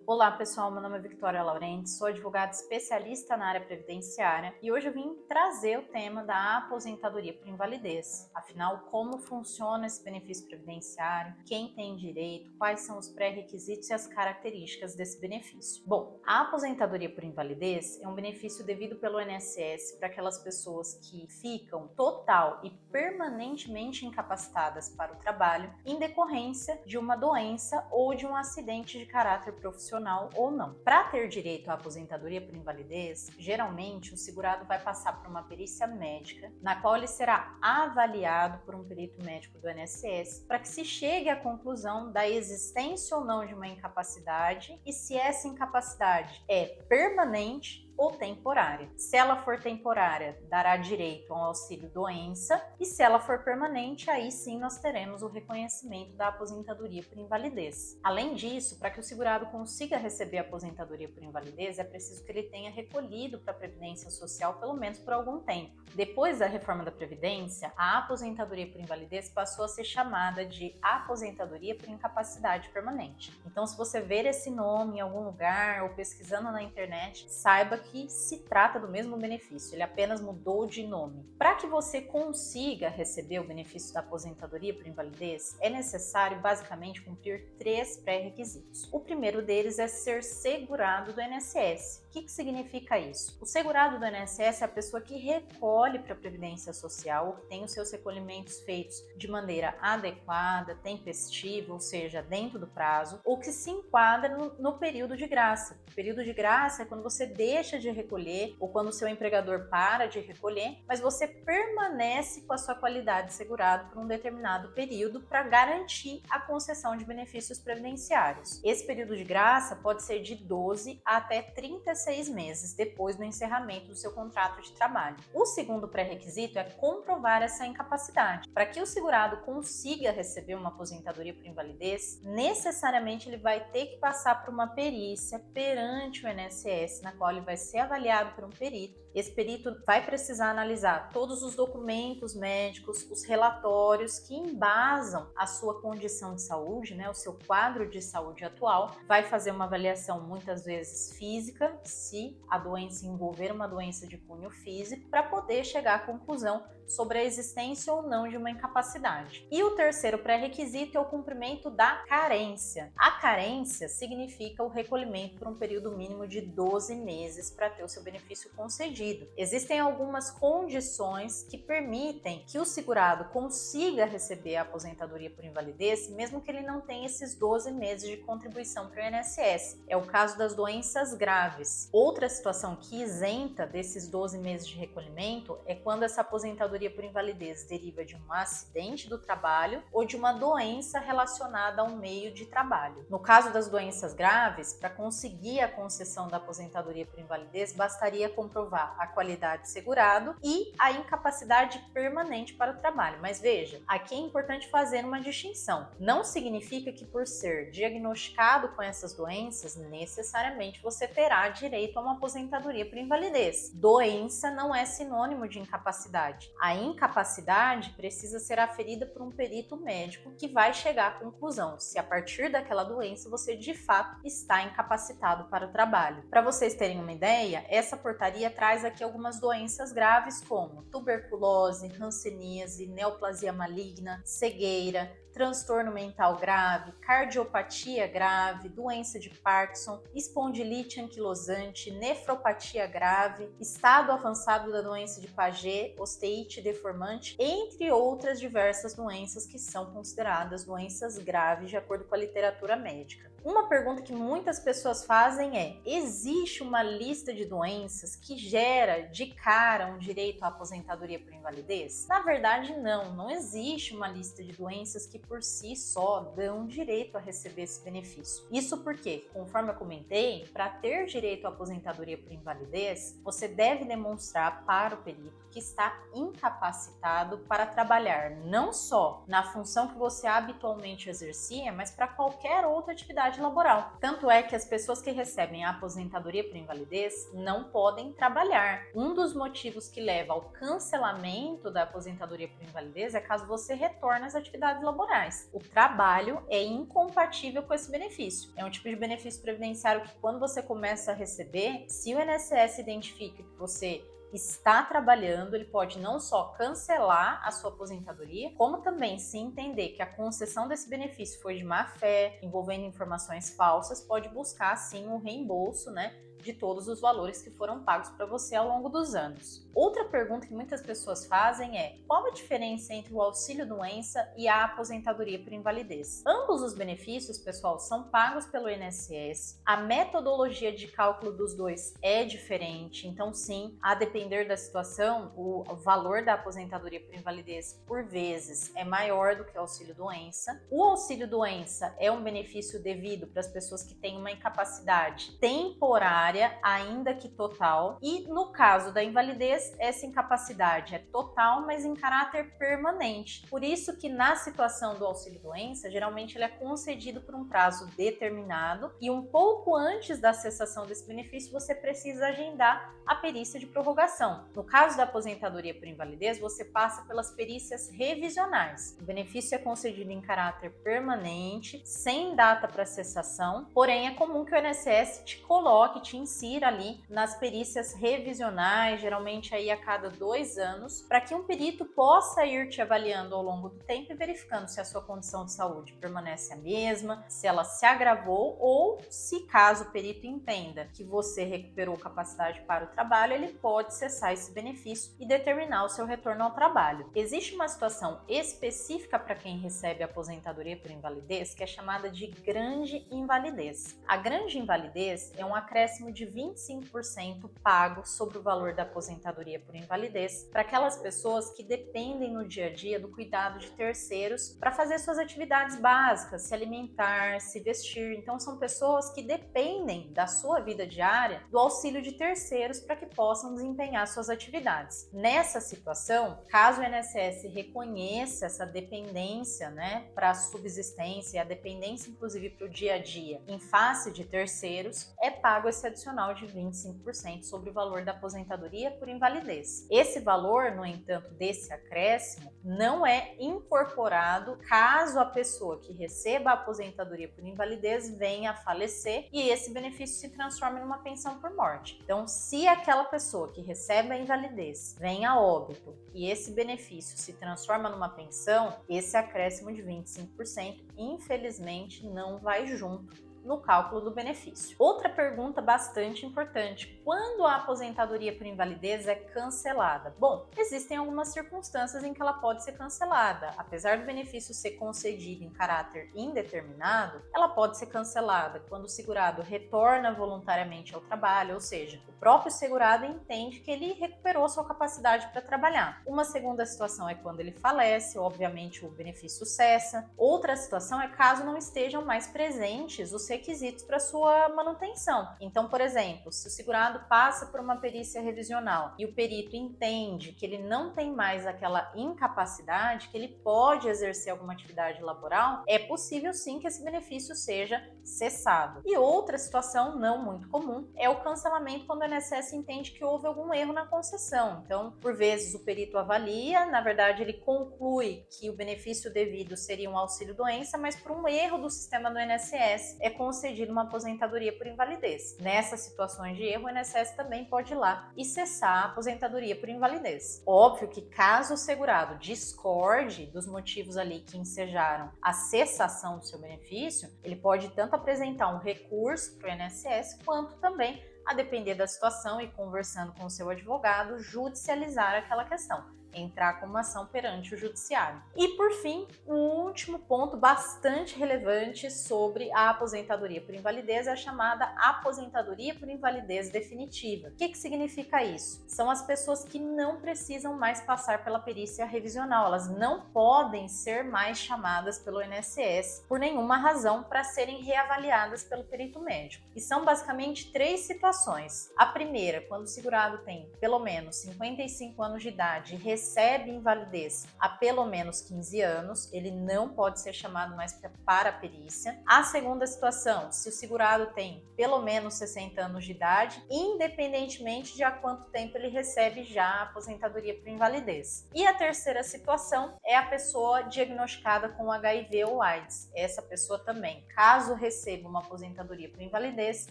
Olá pessoal, meu nome é Victoria Laurenti, sou advogada especialista na área previdenciária e hoje eu vim trazer o tema da aposentadoria por invalidez. Afinal, como funciona esse benefício previdenciário, quem tem direito, quais são os pré-requisitos e as características desse benefício. Bom, a aposentadoria por invalidez é um benefício devido pelo INSS para aquelas pessoas que ficam total e permanentemente incapacitadas para o trabalho em decorrência de uma doença ou de um acidente de caráter profissional ou não. Para ter direito à aposentadoria por invalidez, geralmente o segurado vai passar por uma perícia médica, na qual ele será avaliado por um perito médico do INSS, para que se chegue à conclusão da existência ou não de uma incapacidade e se essa incapacidade é permanente ou temporária. Se ela for temporária, dará direito a um auxílio doença, e se ela for permanente, aí sim nós teremos o reconhecimento da aposentadoria por invalidez. Além disso, para que o segurado consiga receber a aposentadoria por invalidez, é preciso que ele tenha recolhido para a Previdência Social pelo menos por algum tempo. Depois da reforma da Previdência, a aposentadoria por invalidez passou a ser chamada de aposentadoria por incapacidade permanente. Então, se você ver esse nome em algum lugar ou pesquisando na internet, saiba que se trata do mesmo benefício, ele apenas mudou de nome. Para que você consiga receber o benefício da aposentadoria por invalidez, é necessário basicamente cumprir 3 pré-requisitos. O primeiro deles é ser segurado do INSS. O que significa isso? O segurado do INSS é a pessoa que recolhe para a Previdência Social, ou que tem os seus recolhimentos feitos de maneira adequada, tempestiva, ou seja, dentro do prazo, ou que se enquadra no período de graça. O período de graça é quando você deixa de recolher ou quando o seu empregador para de recolher, mas você permanece com a sua qualidade de segurado por um determinado período para garantir a concessão de benefícios previdenciários. Esse período de graça pode ser de 12 até 36 meses depois do encerramento do seu contrato de trabalho. O segundo pré-requisito é comprovar essa incapacidade. Para que o segurado consiga receber uma aposentadoria por invalidez, necessariamente ele vai ter que passar por uma perícia perante o INSS, na qual ele vai ser avaliado por um perito. Esse perito vai precisar analisar todos os documentos médicos, os relatórios que embasam a sua condição de saúde, o seu quadro de saúde atual, vai fazer uma avaliação muitas vezes física, se a doença envolver uma doença de cunho físico, para poder chegar à conclusão sobre a existência ou não de uma incapacidade. E o terceiro pré-requisito é o cumprimento da carência. A carência significa o recolhimento por um período mínimo de 12 meses para ter o seu benefício concedido. Existem algumas condições que permitem que o segurado consiga receber a aposentadoria por invalidez, mesmo que ele não tenha esses 12 meses de contribuição para o INSS. É o caso das doenças graves. Outra situação que isenta desses 12 meses de recolhimento é quando essa aposentadoria por invalidez deriva de um acidente do trabalho ou de uma doença relacionada ao meio de trabalho. No caso das doenças graves, para conseguir a concessão da aposentadoria por invalidez, bastaria comprovar a qualidade de segurado e a incapacidade permanente para o trabalho. Mas veja, aqui é importante fazer uma distinção. Não significa que por ser diagnosticado com essas doenças, necessariamente você terá direito a uma aposentadoria por invalidez. Doença não é sinônimo de incapacidade. A incapacidade precisa ser aferida por um perito médico que vai chegar à conclusão se a partir daquela doença você de fato está incapacitado para o trabalho. Para vocês terem uma ideia, essa portaria traz aqui algumas doenças graves como tuberculose, hanseníase, neoplasia maligna, cegueira, transtorno mental grave, cardiopatia grave, doença de Parkinson, espondilite anquilosante, nefropatia grave, estado avançado da doença de Paget, osteite deformante, entre outras diversas doenças que são consideradas doenças graves de acordo com a literatura médica. Uma pergunta que muitas pessoas fazem é: existe uma lista de doenças que gera de cara um direito à aposentadoria por invalidez? Na verdade, não existe uma lista de doenças que por si só dão direito a receber esse benefício. Isso porque, conforme eu comentei, para ter direito à aposentadoria por invalidez, você deve demonstrar para o perito que está incapacitado para trabalhar não só na função que você habitualmente exercia, mas para qualquer outra atividade atividade laboral. Tanto é que as pessoas que recebem a aposentadoria por invalidez não podem trabalhar. Um dos motivos que leva ao cancelamento da aposentadoria por invalidez é caso você retorne às atividades laborais. O trabalho é incompatível com esse benefício. É um tipo de benefício previdenciário que, quando você começa a receber, se o INSS identifica que você está trabalhando, ele pode não só cancelar a sua aposentadoria, como também, se entender que a concessão desse benefício foi de má fé, envolvendo informações falsas, pode buscar sim o reembolso, né, de todos os valores que foram pagos para você ao longo dos anos. Outra pergunta que muitas pessoas fazem é: qual a diferença entre o auxílio-doença e a aposentadoria por invalidez? Ambos os benefícios, pessoal, são pagos pelo INSS. A metodologia de cálculo dos dois é diferente, então sim, a depender da situação, o valor da aposentadoria por invalidez, por vezes, é maior do que o auxílio-doença. O auxílio-doença é um benefício devido para as pessoas que têm uma incapacidade temporária, ainda que total, e no caso da invalidez, essa incapacidade é total, mas em caráter permanente. Por isso que na situação do auxílio-doença, geralmente ele é concedido por um prazo determinado e um pouco antes da cessação desse benefício, você precisa agendar a perícia de prorrogação. No caso da aposentadoria por invalidez, você passa pelas perícias revisionais. O benefício é concedido em caráter permanente, sem data para cessação, porém é comum que o INSS te coloque, te insira ali nas perícias revisionais, geralmente aí a cada 2 anos, para que um perito possa ir te avaliando ao longo do tempo e verificando se a sua condição de saúde permanece a mesma, se ela se agravou ou se, caso o perito entenda que você recuperou capacidade para o trabalho, ele pode cessar esse benefício e determinar o seu retorno ao trabalho. Existe uma situação específica para quem recebe a aposentadoria por invalidez que é chamada de grande invalidez. A grande invalidez é um acréscimo de 25% pago sobre o valor da aposentadoria por invalidez para aquelas pessoas que dependem no dia a dia do cuidado de terceiros para fazer suas atividades básicas, se alimentar, se vestir. Então são pessoas que dependem da sua vida diária do auxílio de terceiros para que possam desempenhar suas atividades. Nessa situação, caso o INSS reconheça essa dependência, né, para a subsistência e a dependência inclusive para o dia a dia em face de terceiros, é pago esse adicional de 25% sobre o valor da aposentadoria por invalidez. Esse valor, no entanto, desse acréscimo não é incorporado caso a pessoa que receba a aposentadoria por invalidez venha a falecer e esse benefício se transforme numa pensão por morte. Então, se aquela pessoa que recebe a invalidez vem a óbito e esse benefício se transforma numa pensão, esse acréscimo de 25%, infelizmente, não vai junto no cálculo do benefício. Outra pergunta bastante importante: quando a aposentadoria por invalidez é cancelada? Bom, existem algumas circunstâncias em que ela pode ser cancelada. Apesar do benefício ser concedido em caráter indeterminado, ela pode ser cancelada quando o segurado retorna voluntariamente ao trabalho, ou seja, o próprio segurado entende que ele recuperou sua capacidade para trabalhar. Uma segunda situação é quando ele falece, obviamente o benefício cessa. Outra situação é caso não estejam mais presentes os requisitos para sua manutenção. Então, por exemplo, se o segurado passa por uma perícia revisional e o perito entende que ele não tem mais aquela incapacidade, que ele pode exercer alguma atividade laboral, é possível sim que esse benefício seja cessado. E outra situação não muito comum é o cancelamento quando o INSS entende que houve algum erro na concessão. Então, por vezes o perito avalia, na verdade ele conclui que o benefício devido seria um auxílio-doença, mas por um erro do sistema do INSS é concedido uma aposentadoria por invalidez. Nessas situações de erro, o INSS também pode ir lá e cessar a aposentadoria por invalidez. Óbvio que caso o segurado discorde dos motivos ali que ensejaram a cessação do seu benefício, ele pode tanto apresentar um recurso para o INSS, quanto também, a depender da situação e conversando com o seu advogado, judicializar aquela questão, entrar com uma ação perante o judiciário. E por fim, o último ponto bastante relevante sobre a aposentadoria por invalidez é a chamada aposentadoria por invalidez definitiva. O que significa isso? São as pessoas que não precisam mais passar pela perícia revisional, elas não podem ser mais chamadas pelo INSS por nenhuma razão para serem reavaliadas pelo perito médico. E são basicamente 3 situações. A primeira, quando o segurado tem pelo menos 55 anos de idade e recebe invalidez há pelo menos 15 anos, ele não pode ser chamado mais para a perícia. A segunda situação, se o segurado tem pelo menos 60 anos de idade, independentemente de há quanto tempo ele recebe já a aposentadoria por invalidez. E a terceira situação é a pessoa diagnosticada com HIV ou AIDS. Essa pessoa também, caso receba uma aposentadoria por invalidez,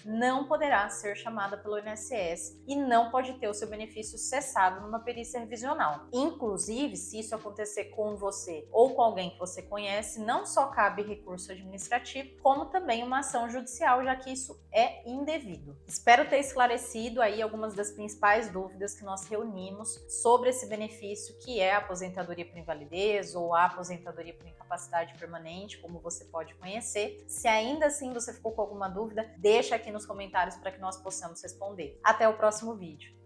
não poderá ser chamada pelo INSS e não pode ter o seu benefício cessado numa perícia revisional. Inclusive, se isso acontecer com você ou com alguém que você conhece, não só cabe recurso administrativo, como também uma ação judicial, já que isso é indevido. Espero ter esclarecido aí algumas das principais dúvidas que nós reunimos sobre esse benefício que é a aposentadoria por invalidez ou a aposentadoria por incapacidade permanente, como você pode conhecer. Se ainda assim você ficou com alguma dúvida, deixa aqui nos comentários para que nós possamos responder. Até o próximo vídeo.